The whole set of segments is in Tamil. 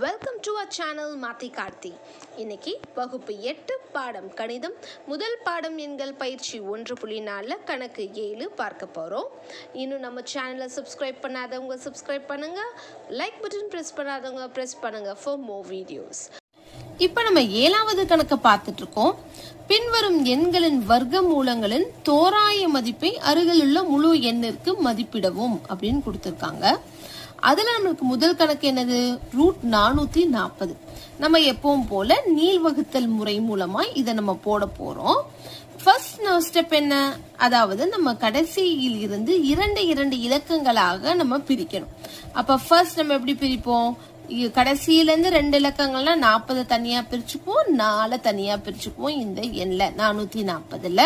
வெல்கம் டு அவர் சேனல் மாத்தி கார்த்தி. இன்னைக்கு வகுப்பு 8 பாடம் கணிதம் முதல் பாடம் எண்கள் பயிற்சி 1.4 கணக்கு 7 பார்க்க போகிறோம். இன்னும் நம்ம சேனலை சப்ஸ்கிரைப் பண்ணாதவங்க சப்ஸ்கிரைப் பண்ணுங்க, லைக் பட்டன் ப்ரெஸ் பண்ணாதவங்க ப்ரெஸ் பண்ணுங்க ஃபார் மோர் வீடியோஸ். இப்போ நம்ம 7வது கணக்கை பார்த்துட்டு இருக்கோம். பின்வரும் எண்களின் வர்க்க மூலங்களின் தோராய மதிப்பை அருகிலுள்ள முழு எண்ணிற்கு மதிப்பிடவும் அப்படின்னு கொடுத்துருக்காங்க. அதுல நம்மளுக்கு முதல் கணக்கு என்னது? √440. நம்ம எப்பவும் போல நீள் வகுத்தல் முறை மூலமா இதை நம்ம போட போறோம். ஃபர்ஸ்ட் ஸ்டெப் என்ன? அதாவது நம்ம கடைசியில் இருந்து இரண்டு இலக்கங்களாக நம்ம பிரிக்கணும். அப்ப ஃபர்ஸ்ட் நம்ம எப்படி பிரிப்போம்? கடைசியில இருந்து 2 இலக்கங்கள்னா 40 தனியா பிரிச்சுக்குவோம், 4 தனியா பிரிச்சுக்குவோம். இந்த எண்ல 440ல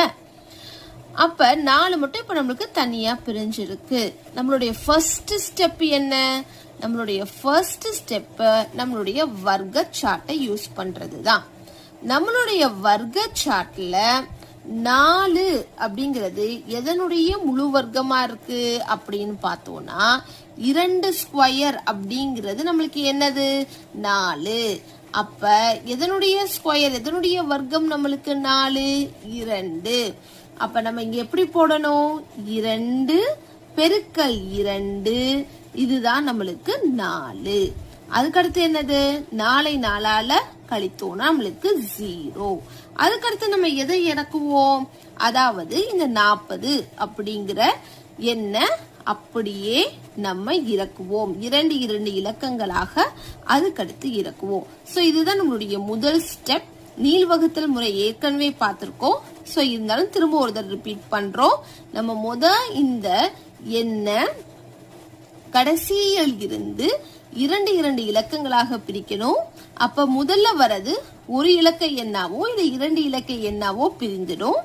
அப்ப 4 மட்டும் இப்ப நம்மளுக்கு தனியா பிரிஞ்சிருக்கு. நம்மளுடைய ஃபர்ஸ்ட் ஸ்டெப் என்ன? நம்மளுடைய ஃபர்ஸ்ட் ஸ்டெப் நம்மளுடைய வர்க்க சார்ட்டை யூஸ் பண்றதுதான். நம்மளுடைய வர்க்க சார்ட்ல 4 அப்படிங்கிறது எதனுடைய முழு வர்க்கமா இருக்கு அப்படின்னு பார்த்தோம்னா 2 ஸ்கொயர் அப்படிங்கிறது நம்மளுக்கு என்னது? 4. அப்ப எதனுடைய ஸ்கொயர், எதனுடைய வர்க்கம் நம்மளுக்கு 4? 2. அப்ப நம்ம இங்க எப்படி போடணும்? 2 பெருக்கல் 2, இதுதான் நம்மளுக்கு 4. அதுக்கடுத்து என்னது? 4 4ஆல கழித்தோம்னா நம்மளுக்கு 0. அதுக்கடுத்து நம்ம எதை இறக்குவோம்? அதாவது இந்த 40 அப்படிங்கிற எண்ணை அப்படியே நம்ம இறக்குவோம். 2 இலக்கங்களாக அதுக்கடுத்து இறக்குவோம். சோ இதுதான் நம்மளுடைய முதல் ஸ்டெப். நீள் வகுத்தல் முறை ஏற்கனவே பார்த்திருக்கோம். சோ இருந்தாலும் திரும்ப ஒரு தடவை ரிப்பீட் பண்றோம். நம்ம இந்த எண்ணை கடைசியில் இருந்து 2 இலக்கங்களாக பிரிக்கணும். அப்ப முதல்ல வரது ஒரு இலக்க எண்ணாவோ இல்ல 2 இலக்க எண்ணாவோ பிரிஞ்சிடும்.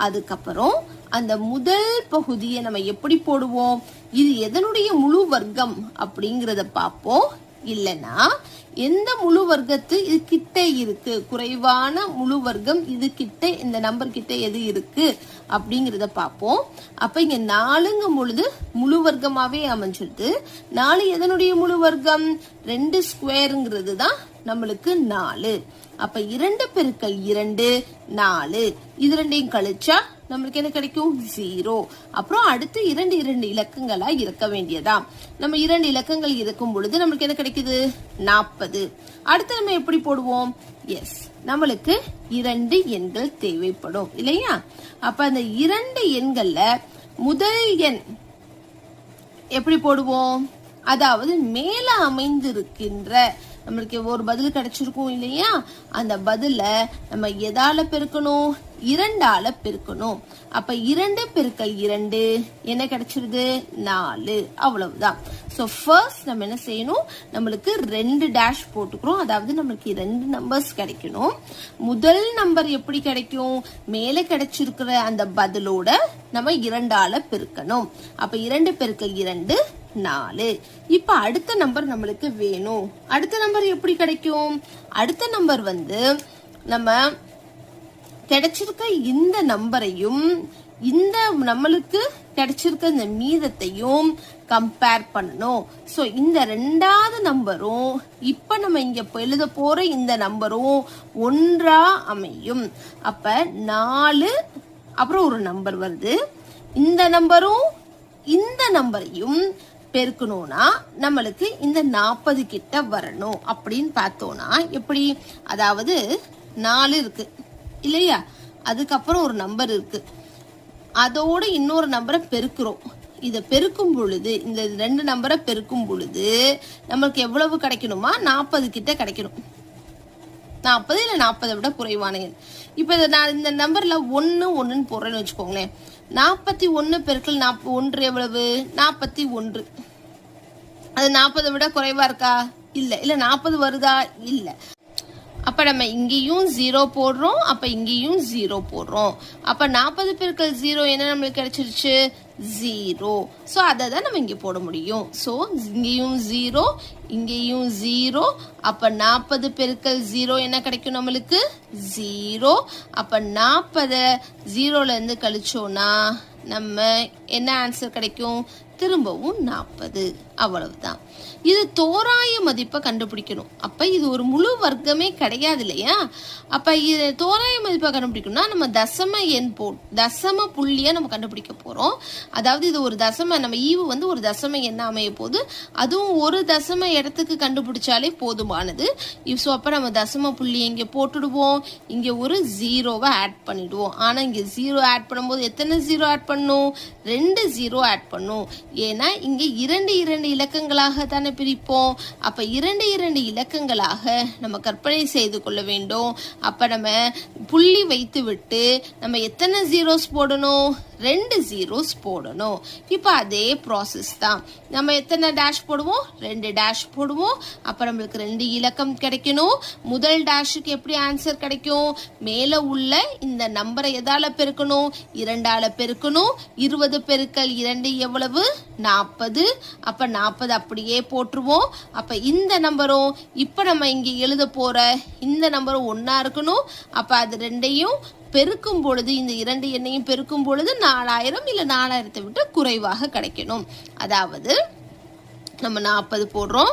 அதுக்கப்புறம் அந்த முதல் பகுதியை நம்ம எப்படி போடுவோம்? இது எதனுடைய முழு வர்க்கம் அப்படிங்கறத பார்ப்போம். இல்லனா எந்த முழு வர்க்கத்து இது கிட்ட இருக்கு, குறைவான முழு வர்க்கம் இது கிட்ட, இந்த நம்பர் கிட்ட எது இருக்கு அப்படிங்கறத பார்ப்போம். அப்ப இங்க 4ங்கும் பொழுது முழு வர்க்கமாவே அமைஞ்சிருது. 4 எதனுடைய முழு வர்க்கம்? 2 ஸ்கொயருங்கிறது தான் நம்மளுக்கு 4. அப்ப 2 பெருக்கல் 2 4. இது ரெண்டையும் கழிச்சா நம்மளுக்கு என்ன கிடைக்கும்? 0. அப்புறம் அடுத்து 2 இலக்கங்களா இருக்க வேண்டியதா. நம்ம 2 இலக்கங்கள் இருக்கும் பொழுது நம்மளுக்கு என்ன கிடைக்குது? 40. அடுத்து நம்ம எப்படி போடுவோம்? எஸ், நம்மளுக்கு 2 எண்கள் தேவைப்படும் இல்லையா? அப்ப அந்த 2 எண்கள்ல முதல் எண் எப்படி போடுவோம்? அதாவது மேல அமைந்திருக்கின்ற நம்மளுக்கு ஒரு பதில் கிடைச்சிருக்கும் இல்லையா? அந்த பதில நம்ம எதால பெருக்கணும்? 2ஆல பெருக்கணும். அப்ப 2 பெருக்கல் 2 என்ன கிடைச்சிருது? 4. அவ்வளவுதான். சோ ஃபர்ஸ்ட் நம்ம என்ன செய்யணும்? நம்மளுக்கு 2 டேஷ் போட்டுக்கிறோம். அதாவது நம்மளுக்கு 2 நம்பர்ஸ் கிடைக்கணும். முதல் நம்பர் எப்படி கிடைக்கும்? மேல கிடைச்சிருக்கிற அந்த பதிலோட நம்ம 2ஆல பெருக்கணும். அப்ப 2 பெருக்கல் 2 4. இப்ப அடுத்த நம்பர் நம்மளுக்கு வேணும். அடுத்த நம்பர் எப்படி கிடைக்கும்? அடுத்த நம்பர் நம்ம கிடைச்சிருக்க இந்த நம்பரையும் இந்த நம்மளுக்கு கிடைச்சிருக்க இந்த மீதத்தையும் கம்பேர் பண்ணணும். சோ இந்த 2வது நம்பரும் இப்ப நம்ம இங்க எழுத போற இந்த நம்பரும் ஒன்றா அமையும். அப்ப 4 அப்புறம் ஒரு நம்பர் வருது. இந்த நம்பரும் இந்த நம்பரையும் பெருக்கணும்னா நம்மளுக்கு இந்த 40 கிட்ட வரணும் அப்படின்னு பார்த்தோம்னா எப்படி? அதாவது 4 இருக்கு இல்லையா? அதுக்கப்புறம் ஒரு நம்பர் இருக்கு, அதோட இன்னொரு நம்பரை பெருக்கிறோம். இத பெருக்கும் பொழுது இந்த 2 நம்பரை பெருக்கும் பொழுது நம்மளுக்கு எவ்வளவு கிடைக்கணுமா? 40 கிட்ட கிடைக்கணும். 40 இல்ல 40 விட குறைவான எண். இப்ப நான் இந்த நம்பர்ல 1 போடுறேன்னு வச்சுக்கோங்களேன். 41 பெருக்கல் 1 எவ்வளவு? 41. அது 40 விட குறைவா இருக்கா? இல்ல. இல்ல 40 வருதா? இல்ல. அப்ப நம்ம இங்கேயும் 0 போடுறோம், அப்ப இங்கேயும் 0 போடுறோம். அப்ப 40 பெருக்கல் 0 என்ன நம்மளுக்கு கிடைச்சிருச்சு? 0. சோ அததான் நம்ம இங்க போட முடியும். சோ இங்கேயும் 0, இங்கேயும் 0. அப்ப 40 பெருக்கல் 0 என்ன கிடைக்கும் நம்மளுக்கு? 0. அப்ப 40 0ல இருந்து கழிச்சோம்னா நம்ம என்ன ஆன்சர் கிடைக்கும்? திரும்பவும் 40. அவ்வளவுதான். இது தோராய மதிப்பை கண்டுபிடிக்கணும். அப்ப இது ஒரு முழு வர்க்கமே கிடையாது இல்லையா? அப்ப இது தோராய மதிப்பை கண்டுபிடிக்கணும்னா நம்ம தசம புள்ளியை நம்ம கண்டுபிடிக்க போறோம். அதாவது இது ஒரு தசம, நம்ம ஈவு வந்து ஒரு தசம எண்ண அமைய போது, அதுவும் ஒரு தசம இடத்துக்கு கண்டுபிடிச்சாலே போதுமானது. ஸோ அப்ப நம்ம தசம புள்ளி இங்க போட்டுடுவோம், இங்க ஒரு ஜீரோவை ஆட் பண்ணிடுவோம். ஆனா இங்க ஜீரோ ஆட் பண்ணும்போது எத்தனை ஜீரோ ஆட் பண்ணும்? 2 ஜீரோ ஆட் பண்ணும். ஏன்னா இங்க 2 இலக்கங்களாக தானே பிரிப்போம். அப்ப 2 இலக்கங்களாக நம்ம கற்பனை செய்து கொள்ள வேண்டும். அப்ப நம்ம புள்ளி வைத்து விட்டு நம்ம எத்தனை ஜீரோஸ் போடணும்? 2 ஜீரோஸ் போடணும். இப்ப அதே ப்ராசஸ் தான். நம்ம எத்தனை டேஷ் போடுவோம்? 2 டேஷ் போடுவோம். அப்ப நம்மளுக்கு 2 இலக்கம் கிடைக்கணும். முதல் டேஷுக்கு எப்படி ஆன்சர் கிடைக்கும்? மேல உள்ள இந்த நம்பரை எதால பெருக்கணும்? 2ஆல பெருக்கணும். 20 பெருக்கல் 2 எவ்வளவு? 40. அப்ப 40 அப்படியே போட்டுருவோம். அப்ப இந்த நம்பரும் இப்ப நம்ம இங்க எழுத போற இந்த நம்பரும் ஒன்னா இருக்கணும். அப்ப அது 2ஐயும் பெருக்கும் பொழுது, இந்த 2 எண்ணையும் பெருக்கும் பொழுது 4000 இல்ல 4000 விட்டு குறைவாக கிடைக்கணும். அதாவது நம்ம 40 போடுறோம்,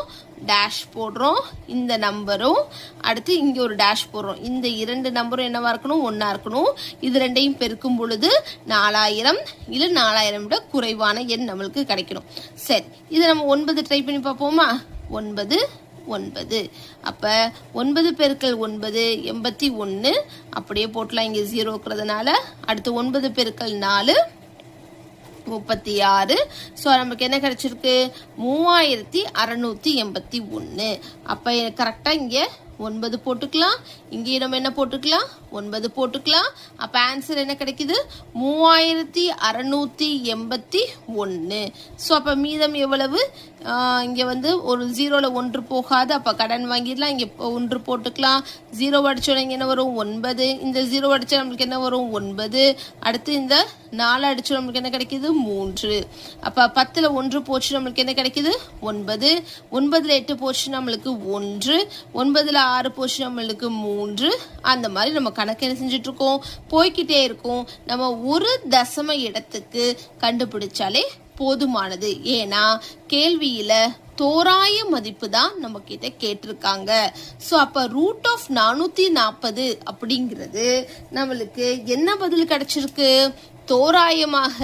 டேஷ் போடுறோம், இந்த நம்பரும் அடுத்து இங்க ஒரு டேஷ் போடுறோம். இந்த 2 நம்பரும் என்னவா இருக்கணும்? ஒன்னா இருக்கணும். இது 2ஐயும் பெருக்கும் பொழுது 4000 இல்ல 4000 விட குறைவான எண் நம்மளுக்கு கிடைக்கணும். சரி, இதை நம்ம 9 ட்ரை பண்ணி பார்ப்போமா? 9. அப்ப 9 பெருக்கல் 9 81. அப்படியே போட்டலாம், இங்க 0 இருக்கிறதுனால. அடுத்து 9 பெருக்கல் 4 36. ஸோ நமக்கு என்ன கிடைச்சிருக்கு? 3681. அப்ப கரெக்டா இங்க 9 போட்டுக்கலாம். இங்கே நம்ம என்ன போட்டுக்கலாம்? 9 போட்டுக்கலாம். அப்ப ஆன்சர் என்ன கிடைக்குது? 3681. ஸோ அப்ப மீதம் எவ்வளவு? இங்க வந்து ஒரு 0ல 1 போகாது. அப்ப கடன் வாங்கிடலாம். இங்க 1 போட்டுக்கலாம். 0 அடிச்சோட இங்க என்ன வரும்? 9. இந்த 0 அடிச்சா நம்மளுக்கு என்ன வரும்? 9. அடுத்து இந்த 4 அடிச்சோம் நம்மளுக்கு என்ன கிடைக்குது? 3. அப்ப 10ல 1 போச்சு நம்மளுக்கு என்ன கிடைக்குது? 9. 9ல 8 போச்சு நம்மளுக்கு 1. 9ல 6 போச்சு நம்மளுக்கு 3. அந்த மாதிரி நம்ம கணக்கு என்ன செஞ்சுட்டு இருக்கோம்? போய்கிட்டே இருக்கும். நம்ம ஒரு தசம இடத்துக்கு கண்டுபிடிச்சாலே போதுமானது. ஏன்னா கேள்வியில தோராய மதிப்பு தான் நம்ம கிட்ட கேட்டிருக்காங்க. ஸோ அப்ப √440 அப்படிங்கிறது நம்மளுக்கு என்ன பதில் கிடைச்சிருக்கு? தோராயமாக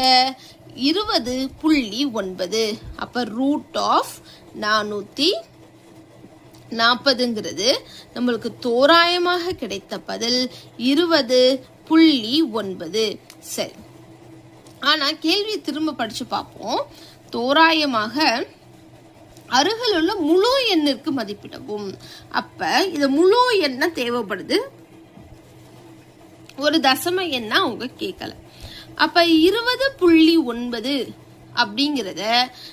20.9. அப்ப √440ங்கிறது நம்மளுக்கு தோராயமாக கிடைத்த பதில் 20.9. சரி, ஆனா கேள்வி திரும்ப படிச்சு பார்ப்போம். தோராயமாக அருகில் உள்ள முழு எண்ணிற்கு மதிப்பிடவும். அப்ப இது முழு எண்ணா தேவைப்படுது, ஒரு தசம எண்ணா அவங்க கேட்கல. அப்ப 20.9 அப்படிங்கிறத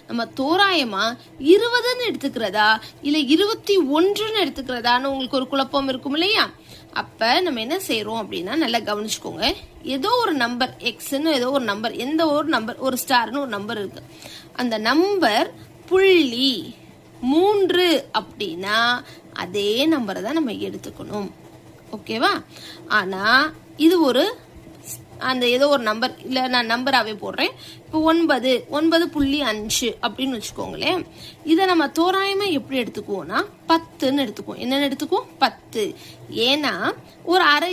நம்ம தோராயமா 20ன்னு எடுத்துக்கிறதா இல்ல 21ன்னு எடுத்துக்கிறதான்னு உங்களுக்கு ஒரு குழப்பம் இருக்கும் இல்லையா? அப்ப நம்ம என்ன செய்யறோம் அப்படின்னா, நல்லா கவனிச்சுக்கோங்க. ஏதோ ஒரு நம்பர் எக்ஸ்ன்னு ஏதோ ஒரு நம்பர், எந்த ஒரு நம்பர், ஒரு ஸ்டார்னு ஒரு நம்பர் இருக்கு. அந்த நம்பர் 0.3 அப்படின்னா அதே நம்பரை தான் நம்ம எடுத்துக்கணும். ஓகேவா? ஆனா இது ஒரு அந்த ஏதோ ஒரு நம்பர், இல்ல நான் நம்பராகவே போடுறேன். இப்போ 9.5 அப்படின்னு வச்சுக்கோங்களேன். இதை நம்ம தோராயமா எப்படி எடுத்துக்குவோம்னா 10ன்னு எடுத்துக்குவோம். என்னன்னு எடுத்துக்குவோம்? 10. ஏன்னா ஒரு அரை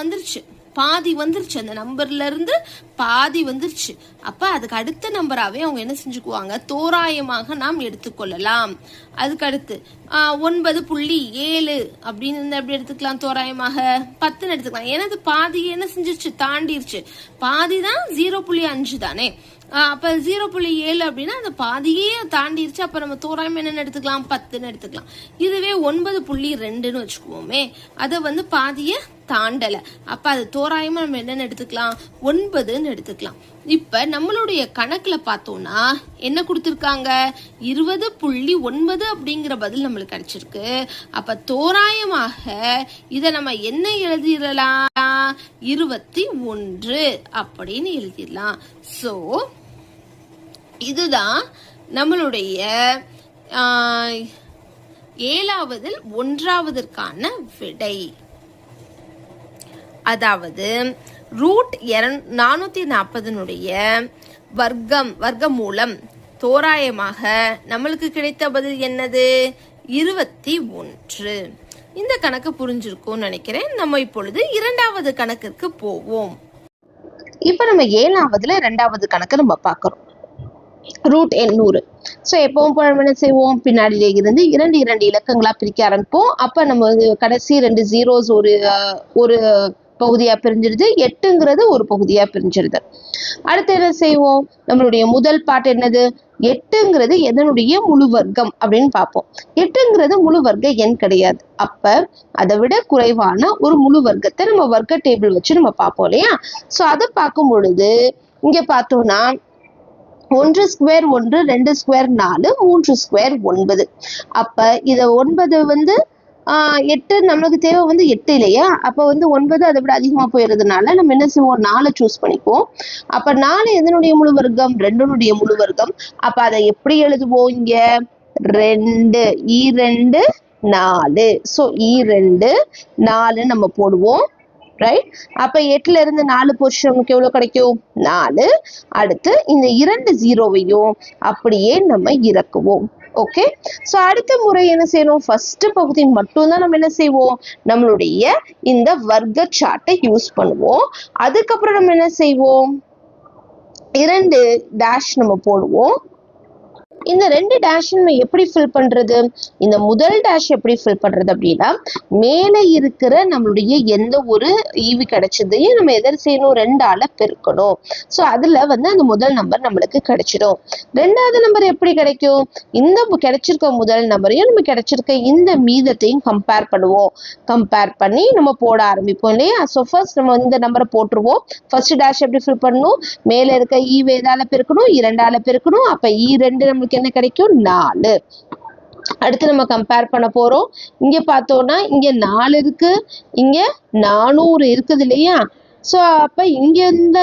வந்துருச்சு, பாதி வந்துருச்சு, அந்த நம்பர்ல இருந்து பாதி வந்துருச்சு. அப்ப அதுக்கு அடுத்த நம்பராவே அவங்க என்ன செஞ்சுக்குவாங்க? தோராயமாக நாம் எடுத்துக்கொள்ளலாம். அதுக்கு அடுத்து 9.7 அப்படின்னு எப்படி எடுத்துக்கலாம்? தோராயமாக 10ன்னு எடுத்துக்கலாம். ஏன்னா அது பாதி என்ன செஞ்சிருச்சு? தாண்டிருச்சு. பாதி தான் 0.5 தானே. அப்ப 0.7 அப்படின்னா அந்த பாதியே தாண்டிருச்சு. அப்ப நம்ம தோராயம் என்னன்னு எடுத்துக்கலாம்? 10ன்னு எடுத்துக்கலாம். இதுவே 9.2ன்னு வச்சுக்குவோமே, அதை வந்து பாதிய தாண்டல. அப்ப அது தோராயமா நம்ம என்னன்னு எடுத்துக்கலாம்? 9ன்னு எடுத்துக்கலாம். இப்ப நம்மளுடைய கணக்குல பார்த்தோம்னா என்ன கொடுத்திருக்காங்க? 20.9 அப்படிங்கிற பதில் நம்மளுக்கு கிடைச்சிருக்கு. அப்ப தோராயமாக இத நம்ம என்ன எழுதிடலாம்? 21 அப்படின்னு எழுதிடலாம். சோ இதுதான் நம்மளுடைய 7ல் 1வதற்கான விடை. அதாவது √440 வர்க்கமூலம் தோராயமாக நம்மளுக்கு கிடைத்த பதில் என்னது? 21. இந்த கணக்கு புரிஞ்சிருக்கும்னு நினைக்கிறேன். நம்ம இப்பொழுது இரண்டாவது கணக்கிற்கு போவோம். இப்ப நம்ம 7வதுல இரண்டாவது கணக்கு நம்ம பார்க்கிறோம். ரூட் 800. ஸோ எப்பவும் போல நம்ம என்ன செய்வோம்? பின்னாடியில இருந்து இரண்டு இலக்கங்களா பிரிக்க ஆரம்பிப்போம். அப்ப நம்ம கடைசி 2 ஜீரோஸ் ஒரு பகுதியா பிரிஞ்சிருது, 8ங்கிறது ஒரு பகுதியா பிரிஞ்சிருது. அடுத்து என்ன செய்வோம்? நம்மளுடைய முதல் பாட்டு என்னது? 8ங்கிறது எதனுடைய முழு வர்க்கம் அப்படின்னு பார்ப்போம். 8ங்கிறது முழு வர்க்க எண் கிடையாது. அப்ப அதை விட குறைவான ஒரு முழு வர்க்கத்தை நம்ம வர்க்க டேபிள் வச்சு நம்ம பார்ப்போம் இல்லையா? ஸோ அதை பார்க்கும் பொழுது இங்க பார்த்தோம்னா 1 ஸ்கொயர் 1, 2 ஸ்கொயர் 4, 3 ஸ்கொயர் 9. அப்ப இத 9 வந்து 8 நம்மளுக்கு தேவை 8 இல்லையா? அப்ப 9 அதை விட அதிகமா போயிருதுனால நம்ம என்ன செய்வோம்? 4 சூஸ் பண்ணிக்குவோம். அப்ப 4 எதனுடைய முழு வர்க்கம்? 2னுடைய முழு வர்க்கம். அப்ப அதை எப்படி எழுதுவோம்? இங்க 2 2 4. ஸோ 2 4 நம்ம போடுவோம். ரைட்? அப்ப 8ல இருந்து 4 போச்சு, நமக்கு எவ்வளவு கிடைக்கும்? 4. அடுத்து இந்த 2 ஜீரோவையும் அப்படியே நம்ம இறக்குவோம். ஓகே. சோ அடுத்த முறை என்ன செய்யணும்? ஃபர்ஸ்ட் பகுதி மட்டும் தான் நம்ம என்ன செய்வோம்? நம்மளுடைய இந்த வர்க்க சார்ட்டை யூஸ் பண்ணுவோம். அதுக்கப்புறம் நம்ம என்ன செய்வோம்? 2 டேஷ் நம்ம போடுவோம். இந்த 2 டேஷ் நம்ம எப்படி ஃபில் பண்றது? இந்த முதல் டேஷ் எப்படி ஃபில் பண்றது அப்படின்னா, மேலே இருக்கிற நம்மளுடைய எந்த ஒரு ஈவு கிடைச்சதையும் நம்ம எதிர் செய்யணும்? 2ஆல பெருக்கணும். ஸோ அதுல அந்த முதல் நம்பர் நம்மளுக்கு கிடைச்சிடும். 2வது நம்பர் எப்படி கிடைக்கும்? இந்த கிடைச்சிருக்க முதல் நம்பரையும் நம்ம கிடைச்சிருக்க இந்த மீதத்தையும் கம்பேர் பண்ணுவோம். கம்பேர் பண்ணி நம்ம போட ஆரம்பிப்போம் இல்லையா? ஸோ ஃபர்ஸ்ட் நம்ம இந்த நம்பரை போட்டுருவோம். ஃபர்ஸ்ட் டேஷ் எப்படி ஃபில் பண்ணணும்? மேல இருக்க ஈவு எதால பெருக்கணும்? 2ஆல பெருக்கணும். அப்ப E2 நம்மளுக்கு என்ன கிடைக்கும்? 4. அடுத்து நம்ம கம்பேர் பண்ண போறோம். இங்க பார்த்தோம்னா இங்க 4 இருக்கு, இங்க 400 இருக்குது இல்லையா? சோ அப்ப இங்க இந்த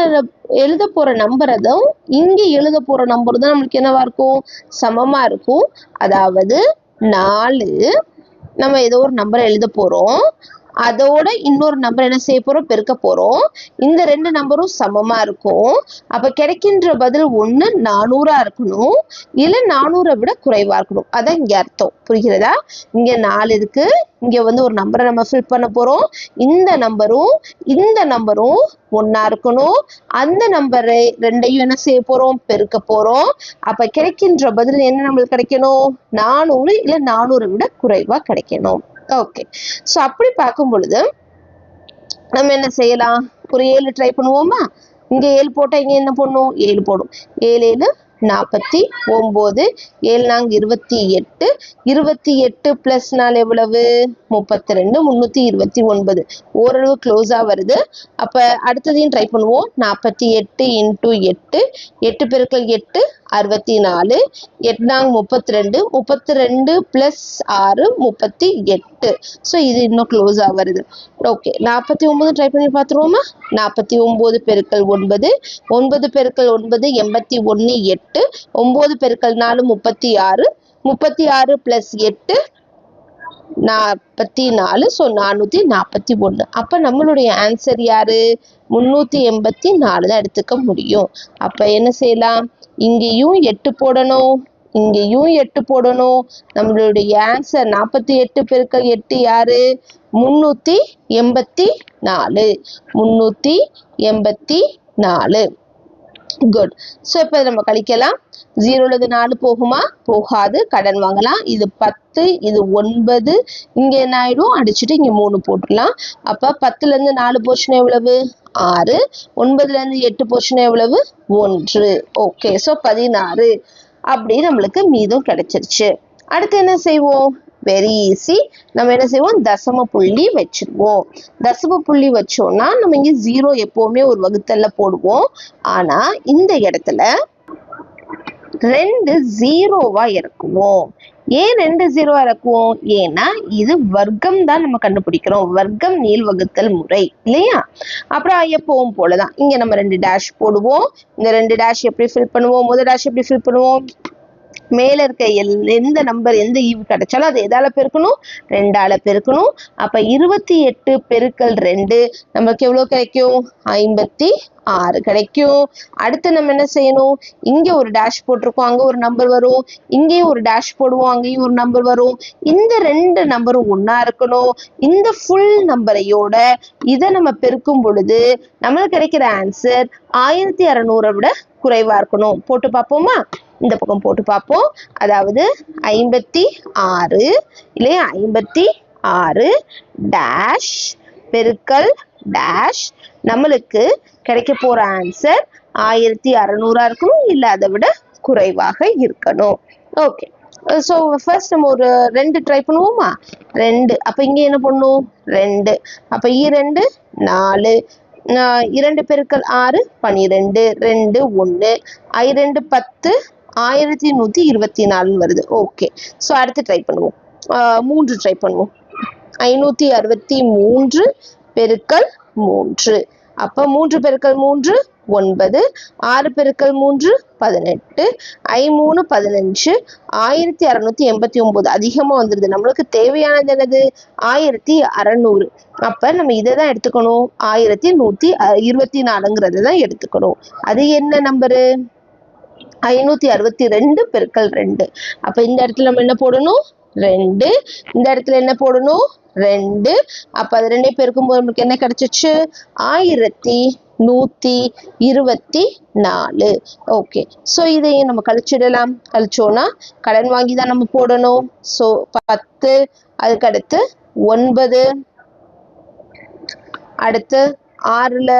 எழுத போற நம்பர் அதுவும் இங்க எழுத போற நம்பர் தான் நம்மளுக்கு என்னவா இருக்கும்? சமமா இருக்கும். அதாவது 4 நம்ம ஏதோ ஒரு நம்பரை எழுத போறோம், அதோட இன்னொரு நம்பர் என்ன செய்ய போறோம்? பெருக்க போறோம். இந்த 2 நம்பரும் சமமா இருக்கும். அப்ப கிடைக்கின்ற பதில் 1 400 இருக்கணும், இல்ல 400 விட குறைவா இருக்கணும். அதான் இங்க அர்த்தம். புரிகிறதா? இங்க 4 இருக்கு, இங்க ஒரு நம்பரை நம்ம ஃபில் பண்ண போறோம். இந்த நம்பரும் இந்த நம்பரும் ஒன்னா இருக்கணும். அந்த நம்பரை 2ஐயும் என்ன செய்ய போறோம்? பெருக்க போறோம். அப்ப கிடைக்கின்ற பதில் என்ன நம்மளுக்கு கிடைக்கணும்? 400 இல்ல 400 விட குறைவா கிடைக்கணும். ஓகே. சோ அப்படி பார்க்கும் பொழுது நம்ம என்ன செய்யலாம்? ஒரு 7 ட்ரை பண்ணுவோமா? இங்க 7 போட்டா இங்க என்ன பண்ணும்? 7 போடும். 7 7 49, 7 4 28, 28 பிளஸ் 4 எவ்வளவு? 32, 329. ஓரளவு க்ளோஸா வருது. அப்ப அடுத்ததையும் ட்ரை பண்ணுவோம். 48 இன்டூ 8, 8 பெருக்கல் 8 64, 8 4 32, 32 பிளஸ் 6 38. ஸோ இது இன்னும் க்ளோஸா வருது. ஓகே. 49 ட்ரை பண்ணி பார்த்துருவோமா? 49 பெருக்கல் 9, 9 பெருக்கல் 9 81, 8, 9 பெருக்கல் 4 36, 36 பிளஸ் 8 44. ஸோ 441. அப்ப நம்மளுடைய ஆன்சர் யாரு? 384 தான் எடுத்துக்க முடியும். அப்ப என்ன செய்யலாம்? இங்கேயும் 8 போடணும், இங்கேயும் 8 போடணும். நம்மளுடைய ஆன்சர் 48 பெருக்கல் 8 யாரு? 384. 384. குட். ஸோ இப்போ நம்ம கழிக்கலாம். 0ல 4 போகுமா? போகாது. கடன் வாங்கலாம். இது 10, இது 9. இங்க என்ன ஆயிடும்? அடிச்சுட்டு இங்க 3 போட்டுடலாம். அப்ப 10ல இருந்து 4 போச்சுன்னா எவ்வளவு? 6. 9ல இருந்து 8 போச்சுன்னா எவ்வளவு? 1. ஓகே. ஸோ 16. அப்படி நம்மளுக்கு மீதம் கிடைச்சிருச்சு. அடுத்து என்ன செய்வோம்? Very easy. நம்ம என்ன செய்வோம்? தசம புள்ளி வச்சிருவோம். தசம புள்ளி வச்சோம்னா நம்ம இங்க 0 எப்பவுமே ஒரு வகுத்தல்ல போடுவோம். ஆனா இந்த இடத்துல 2 0வா இறக்குவோம். ஏன் 2 0 இறக்குவோம்? ஏன்னா இது வர்க்கம் தான் நம்ம கண்டுபிடிக்கிறோம். வர்க்கம் நீள் வகுத்தல் முறை இல்லையா? அப்புறம் எப்பவும் போலதான் இங்க நம்ம 2 டேஷ் போடுவோம். இந்த 2 டேஷ் எப்படி ஃபில் பண்ணுவோம்? முதல் டேஷ் எப்படி ஃபில் பண்ணுவோம்? மேல இருக்க எந்த நம்பர் எந்த ஈவு கிடைச்சாலும் அது எதால பெருக்கணும்? 2ஆல பெருக்கணும். அப்ப 28 பெருக்கல் 2 நமக்கு எவ்வளவு கிடைக்கும்? 56. 6 கிடைக்கும். அடுத்து நம்ம என்ன செய்யணும், இங்க ஒரு டேஷ் போட்டிருக்கோம், அங்க ஒரு நம்பர் வரும், இங்கேயும் ஒரு டேஷ் போடுவோம், அங்கேயும் ஒரு நம்பர் வரும். இந்த 2 நம்பரும் ஒண்ணா இருக்கணும். இந்த ஃபுல் நம்பரையோட இதை நம்ம பெருக்கும் பொழுது நம்மளுக்கு கிடைக்கிற ஆன்சர் 1600 விட குறைவா இருக்கணும். போட்டு பார்ப்போமா? இந்த பக்கம் போட்டு பார்ப்போம். அதாவது 56 இல்லையா, 56 டேஷ் பெருக்கல் டேஷ், நம்மளுக்கு கிடைக்க போற ஆன்சர் 1600 இருக்கணும், இல்ல அதை விட குறைவாக இருக்கணும். ஓகே, ஸோ ஃபர்ஸ்ட் நம்ம ஒரு 2 ட்ரை பண்ணுவோமா? 2, அப்ப இங்க என்ன பண்ணும்? 2, அப்ப 2 4, 2 பெருக்கல் 6 12, 2 1, I2 10, 1124 வருது. ஓகே, ஸோ அடுத்து ட்ரை பண்ணுவோம். 3 ட்ரை பண்ணுவோம். 563 பெருக்கல் 3, அப்ப 3 பெருக்கல் 3 9, 6 பெருக்கல் 3 18, I3 15, 1689 அதிகமா வந்துருது. நம்மளுக்கு தேவையானது என்னது? 1600. அப்ப நம்ம இதை தான் எடுத்துக்கணும், 1124ங்கிறத தான் எடுத்துக்கணும். அது என்ன நம்பரு? 562 பெருக்கல் 2. அப்ப இந்த இடத்துல நம்ம என்ன போடணும்? 2. இந்த இடத்துல என்ன போடணும்? 2. அப்ப அது 2 பெருக்கும்போது நமக்கு என்ன கிடைச்சிச்சு? 1124. ஓகே, ஸோ இதையும் நம்ம கழிச்சிடலாம். கழிச்சோன்னா கடன் வாங்கி தான் நம்ம போடணும். ஸோ 10, அதுக்கடுத்து 9, அடுத்து 6ல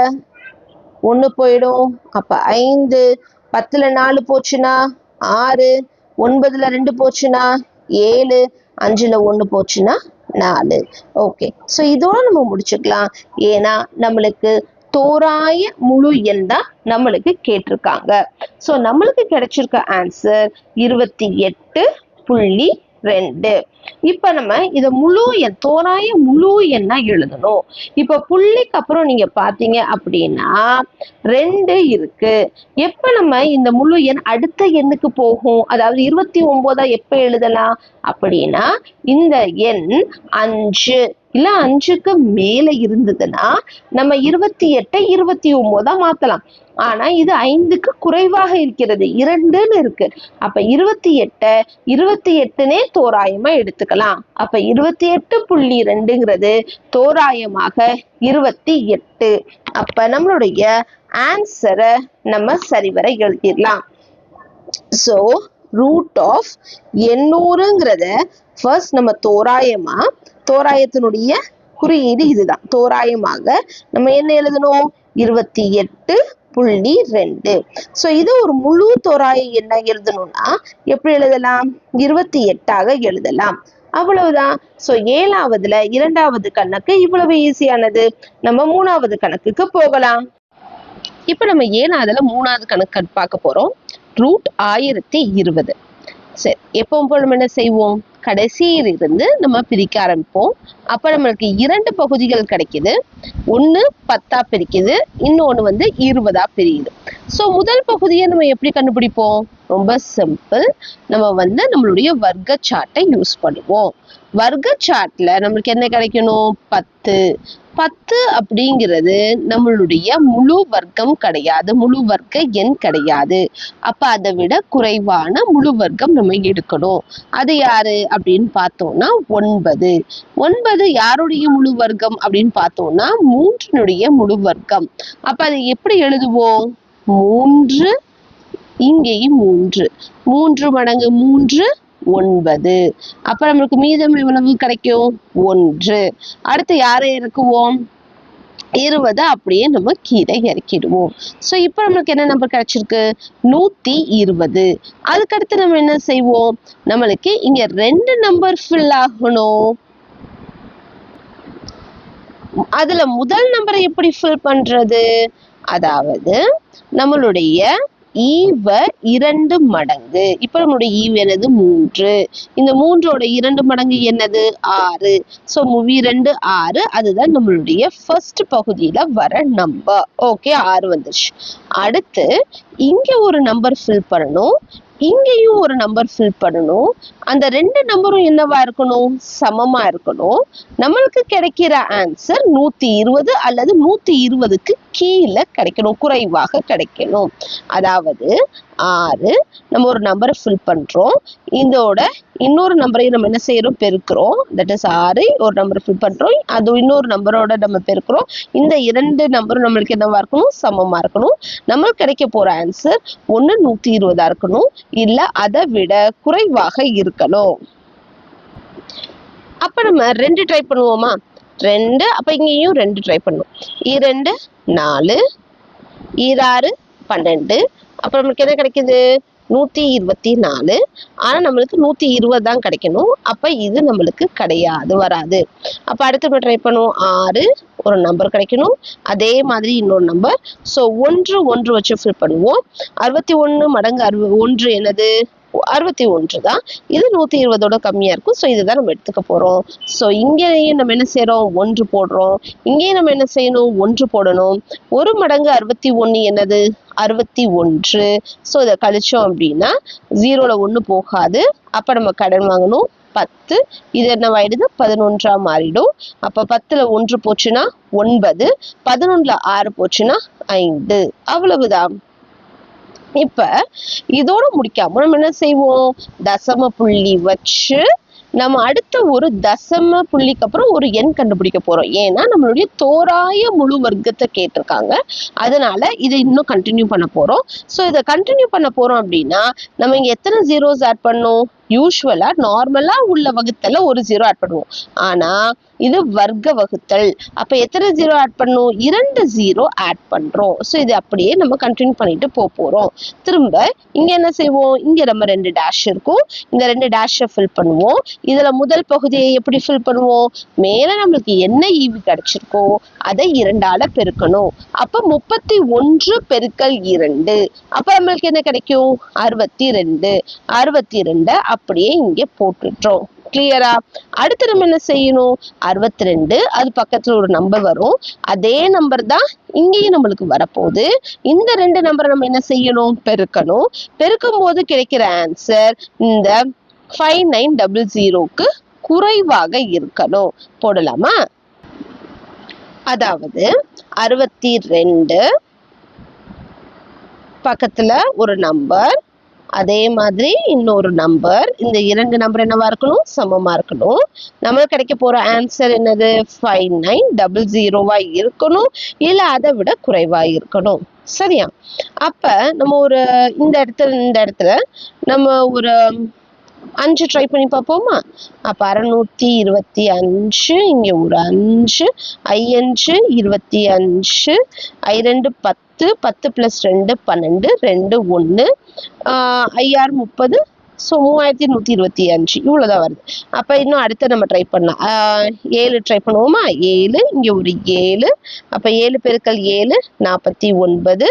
1 போயிடும், அப்ப 5, 10ல 4 போச்சுன்னா 6, 9ல 2 போச்சுன்னா 7, 5ல 1 போச்சுன்னா 4. ஓகே, ஸோ இதோட நம்ம முடிச்சுக்கலாம். ஏன்னா நம்மளுக்கு தோராய முழு எண் தான் நம்மளுக்கு கேட்டிருக்காங்க. ஸோ நம்மளுக்கு கிடைச்சிருக்க ஆன்சர் 28.2. இப்ப நம்ம இத முழு எண், தோராய முழு எண்ணா எழுதணும். இப்ப புள்ளிக்கு அப்புறம் நீங்க பாத்தீங்க அப்படின்னா 2 இருக்கு. எப்ப நம்ம இந்த முழு எண் அடுத்த எண்ணுக்கு போகும், அதாவது 29 எப்ப எழுதலாம் அப்படின்னா இந்த எண் 5 இல்ல 5க்கு மேல இருந்ததுன்னா நம்ம 28 29 மாத்தலாம். ஆனா இது 5க்கு குறைவாக இருக்கிறது, 2ன்னு இருக்கு. அப்ப 28 28னே தோராயமா எடுத்துக்கலாம். அப்ப 28.2ங்கிறது தோராயமாக 28. அப்ப நம்மளுடைய ஆன்சரை நம்ம சரிவர எழுதிடலாம். ஸோ ரூட் ஆஃப் 800ங்கிறத ஃபர்ஸ்ட் நம்ம தோராயமா, தோராயத்தினுடைய குறியீடு இதுதான். தோராயமாக நம்ம என்ன எழுதணும்? 28.2. ஸோ இது ஒரு முழு தோராய எண்ணா எழுதணும்னா எப்படி எழுதலாம்? 28ஆக எழுதலாம். அவ்வளவுதான். ஸோ 7வதுல 2வது கணக்கு இவ்வளவு ஈஸியானது. நம்ம 3வது கணக்குக்கு போகலாம். இப்ப நம்ம 7வதுல 3வது கணக்கு பார்க்க போறோம். ரூட் 1020. சரி, எப்பவும் போல நம்ம என்ன செய்வோம்? கடைசியில் இருந்து நம்ம பிரிக்க ஆரம்பிப்போம். அப்ப நம்மளுக்கு 2 பகுதிகள் கிடைக்குது. ஒண்ணு 10ஆ பிரிக்குது, இன்னொன்னு 20ஆ பிரியுது. சோ முதல் பகுதியை நம்ம எப்படி கண்டுபிடிப்போம்? ரொம்ப சிம்பிள். நம்ம நம்மளுடைய வர்க்க சார்ட்டை யூஸ் பண்ணுவோம். வர்க்க சார்ட்ல நம்மளுக்கு என்ன கிடைக்கணும்? 10. 10 அப்படிங்கிறது நம்மளுடைய முழு வர்க்கம் கிடையாது, முழு வர்க்க எண் கிடையாது. அப்ப அதை விட குறைவான முழு வர்க்கம் நம்ம எடுக்கணும். அது யாரு அப்படின்னு பார்த்தோம்னா 9. 9 யாருடைய முழு வர்க்கம் அப்படின்னு பார்த்தோம்னா 3னுடைய முழு வர்க்கம். அப்ப அதை எப்படி எழுதுவோம்? 3, இங்கேயும் 3, 3 மடங்கு 3 9. அப்ப நம்மளுக்கு மீதம் எவ்வளவு கிடைக்கும்? 1. அடுத்து யாரை இறக்குவோம்? 20 அப்படியே நம்ம கீழே இறக்கிடுவோம். சோ இப்ப நம்மளுக்கு என்ன நம்பர் கிடைச்சிருக்கு? 120. அதுக்கடுத்து நம்ம என்ன செய்வோம்? நம்மளுக்கு இங்க 2 நம்பர் ஃபில் ஆகணும். அதுல முதல் நம்பரை எப்படி ஃபில் பண்றது? அதாவது நம்மளுடைய ஈவ 2 மடங்கு. இப்ப நம்மளுடைய ஈவ் என்னது? 3. இந்த 3ஓட 2 மடங்கு என்னது? 6. சோ 2 6. அதுதான் நம்மளுடைய ஃபர்ஸ்ட் பகுதியில வர நம்பர். ஓகே, 6 வந்துருச்சு. அடுத்து இங்க ஒரு நம்பர் ஃபில் பண்ணணும். இங்கேயும் ஒரு நம்பர் ஃபில் பண்ணணும். அந்த ரெண்டு நம்பரும் என்னவா இருக்கணும்? சமமா இருக்கணும். நம்மளுக்கு கிடைக்கிற ஆன்சர் 120 அல்லது 120க்கு கீழே கிடைக்கணும், குறைவாக கிடைக்கணும். அதாவது 6 நம்ம ஒரு நம்பரை ஃபில் பண்றோம், இதோட இன்னொரு நம்பரையும் நம்ம என்ன செய்யறோம்? பெருக்கிறோம். தட் இஸ் 6 ஒரு நம்பரை ஃபில் பண்றோம், அது இன்னொரு நம்பரோட நம்ம பெருக்கிறோம். இந்த இரண்டு நம்பரும் நம்மளுக்கு என்னவா இருக்கணும்? சமமா இருக்கணும். நம்மளுக்கு கிடைக்க போற ஆன்சர் ஒண்ணு 120 இருக்கணும், இல்ல அதை விட குறைவாக இருக்கணும். அப்ப நம்ம 2 ட்ரை பண்ணுவோமா? 2, அப்ப இங்கேயும் 2 ட்ரை பண்ணுவோம். 2 4, 6 12. அப்ப நமக்கு என்ன கிடைக்குது? 124. ஆனா நம்மளுக்கு 120 தான் கிடைக்கணும். அப்ப இது நம்மளுக்கு கிடையாது, வராது. அப்ப அடுத்து நம்ம ட்ரை பண்ணுவோம். 6 ஒரு நம்பர் கிடைக்கணும், அதே மாதிரி இன்னொரு நம்பர். ஸோ 1 1 வச்சு ஃபில் பண்ணுவோம். 61 மடங்கு 1 என்னது? 61 தான். இது 120ஓட கம்மியா இருக்கும். ஸோ இதுதான் நம்ம எடுத்துக்க போறோம். ஸோ இங்கேயும் நம்ம என்ன செய்யறோம்? 1 போடுறோம். இங்கேயும் நம்ம என்ன செய்யணும்? 1 போடணும். 1 மடங்கு 61 என்னது? 61. ஸோ இதை கழிச்சோம் அப்படின்னா 0ல 1 போகாது. அப்ப நம்ம கடன் வாங்கணும் 10. இது என்னவாயிடுது? 11ஆ மாறிடும். அப்ப 10ல 1 போச்சுன்னா 9, 11ல 6 போச்சுன்னா 5. அவ்வளவுதான். இப்ப இதோட முடிக்காம நம்ம என்ன செய்வோம்? தசம புள்ளி வச்சு நம்ம அடுத்த ஒரு தசம புள்ளிக்கு அப்புறம் ஒரு எண் கண்டுபிடிக்க போறோம். ஏன்னா நம்மளுடைய தோராய முழு வர்க்கத்தை கேட்டிருக்காங்க, அதனால இதை இன்னும் கண்டினியூ பண்ண போறோம். ஸோ இதை கண்டினியூ பண்ண போறோம் அப்படின்னா நம்ம இங்க எத்தனை ஜீரோஸ் ஆட் பண்ணணும்? யூஸ்வலா நார்மலா உள்ள வகுத்தல ஒரு 0 ஆட் பண்ணுவோம். ஆனா இது வர்க்க வகுத்தல். அப்ப எத்தனை 0 ஆட் பண்ணும்? 2 0 ஆட் பண்றோம். ஸோ இது அப்படியே நம்ம கண்டினியூ பண்ணிட்டு போறோம். திரும்ப இங்க என்ன செய்வோம்? இங்க நம்ம 2 டேஷ் இருக்கும், இந்த 2 டேஷை ஃபில் பண்ணுவோம். இதுல முதல் பகுதியை எப்படி ஃபில் பண்ணுவோம்? மேல நம்மளுக்கு என்ன ஈவு கிடைச்சிருக்கோ அதை 2ஆல பெருக்கணும். அப்ப 31 பெருக்கல் 2. அப்ப நம்மளுக்கு என்ன கிடைக்கும்? 62. 62 அப்படியே இங்க போட்டுட்டோம். கிளியரா? அடுத்து நம்ம என்ன செய்யணும்? 62, அது பக்கத்துல ஒரு நம்பர் வரும், அதே நம்பர் தான் இங்கேயும் நம்மளுக்கு வரப்போகுது. இந்த 2 நம்பரை நம்ம என்ன செய்யணும்? பெருக்கணும். பெருக்கும் போது கிடைக்கிற ஆன்சர் இந்த 5900க்கு குறைவாக இருக்கணும். போடலாமா? அதாவது 62 பக்கத்துல ஒரு நம்பர், அதே மாதிரி இன்னொரு நம்பர். இந்த 2 நம்பர் என்னவா இருக்கணும்? சமமா இருக்கணும். நம்மளுக்கு கிடைக்க போற ஆன்சர் என்னது? 5900 இருக்கணும், இல்ல அதை விட குறைவா இருக்கணும். சரியா? அப்ப நம்ம ஒரு இந்த இடத்துல நம்ம ஒரு 5 ட்ரை பண்ணி பார்ப்போமா? அப்ப 625, இங்க ஒரு 5, 5 25, 2 10, 10 + 2 12, 2 1, 5 30. ஸோ 3125 இவ்வளவுதான் வருது. அப்ப இன்னும் அடுத்த நம்ம ட்ரை பண்ணலாம். 7 ட்ரை பண்ணுவோமா? 7, இங்க ஒரு 7. அப்ப 7 பெருக்கல் 7 49,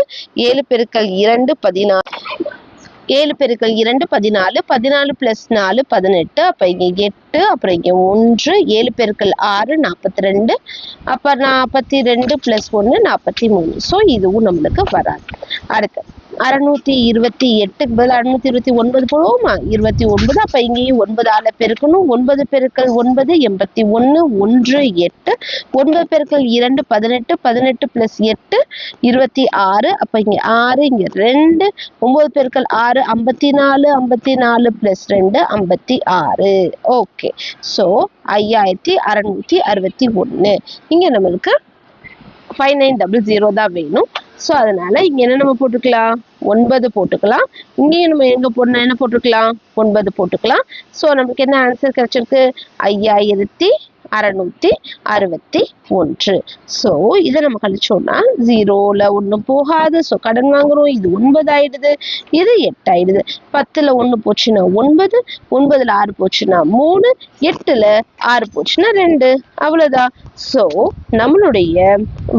7 பெருக்கல் 2 16, 7 பெருக்கல் 2 14, 14 + 4 18. அப்ப இங்க 8, அப்புறம் இங்க 1, 7 பெருக்கல் 6 42. அப்ப 42 + 1 43. ஸோ இதுவும் நம்மளுக்கு வராது. அடுத்து 628க்கு பதில் 629 போடுவோமா? 29. அப்ப இங்கேயும் 9ஆல பெருக்கணும். 9 பெருக்கல் 9 81, 1 8. 9 பெருக்கல் 2 18, 18 + 8 26. அப்ப இங்க 6, இங்க 2. 9 பெருக்கல் 6 54, 54 + 2 56. ஓகே. ஸோ 5661. இங்க நம்மளுக்கு 5900 தான் வேணும். ஸோ அதனால இங்க என்ன நம்ம போட்டுக்கலாம்? 9 போட்டுக்கலாம். இங்கேயும் நம்ம எங்க போடணும்? என்ன போட்டுக்கலாம்? 9 போட்டுக்கலாம். ஸோ நமக்கு என்ன ஆன்சர் கிடைச்சிருக்கு? 5661. ஸோ இதை நம்ம கழிச்சோம்னா 0ல 1 போகாது. ஸோ கடன் வாங்குறோம். இது 9 ஆயிடுது, இது 8 ஆயிடுது. 10ல 1 போச்சுன்னா 9, 9ல 6 போச்சுன்னா 3, 8ல 6 போச்சுன்னா 2. அவ்வளவுதான். ஸோ நம்மளுடைய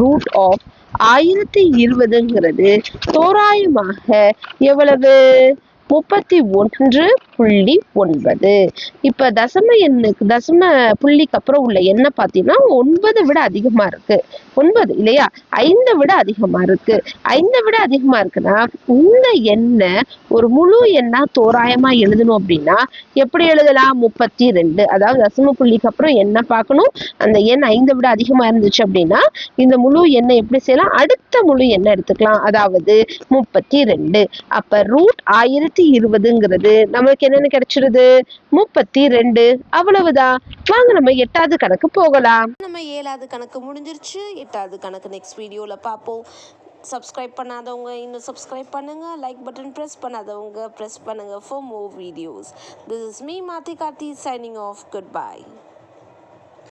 ரூட் ஆஃப் 1020ங்கிறது தோராயமாக எவ்வளவு? 31 9. இப்ப தசம புள்ளிக்கு அப்புறம் உள்ள எண்ணை பார்த்தீங்கன்னா 9 விட அதிகமா இருக்கு. 9 இல்லையா? 5 விட அதிகமா இருக்கு. 5 விட அதிகமா இருக்குன்னா இந்த எண்ணை ஒரு முழு எண்ணா தோராயமா எழுதணும் அப்படின்னா எப்படி எழுதலாம்? 32. அதாவது தசம புள்ளிக்கு அப்புறம் என்ன பார்க்கணும், அந்த எண் 5 விட அதிகமா இருந்துச்சு அப்படின்னா இந்த முழு எண்ணை எப்படி செய்யலாம்? அடுத்த முழு எண்ணை எடுத்துக்கலாம், அதாவது 32. அப்ப √1020ங்கிறது நமக்கு என்னன்னு கிடைச்சிருது? 32. அவ்வளவுதான். வாங்க நம்ம 8வது கணக்கு போகலாம். நம்ம 7வது கணக்கு முடிஞ்சிருச்சு. 8வது கணக்கு நெக்ஸ்ட் வீடியோல பார்ப்போம். சப்ஸ்கிரைப் பண்ணாதவங்க இன்னும் சப்ஸ்கிரைப் பண்ணுங்க. லைக் பட்டன் ப்ரெஸ் பண்ணாதவங்க ப்ரெஸ் பண்ணுங்க for more videos. This is me, Mathi Karthi, signing off. Goodbye.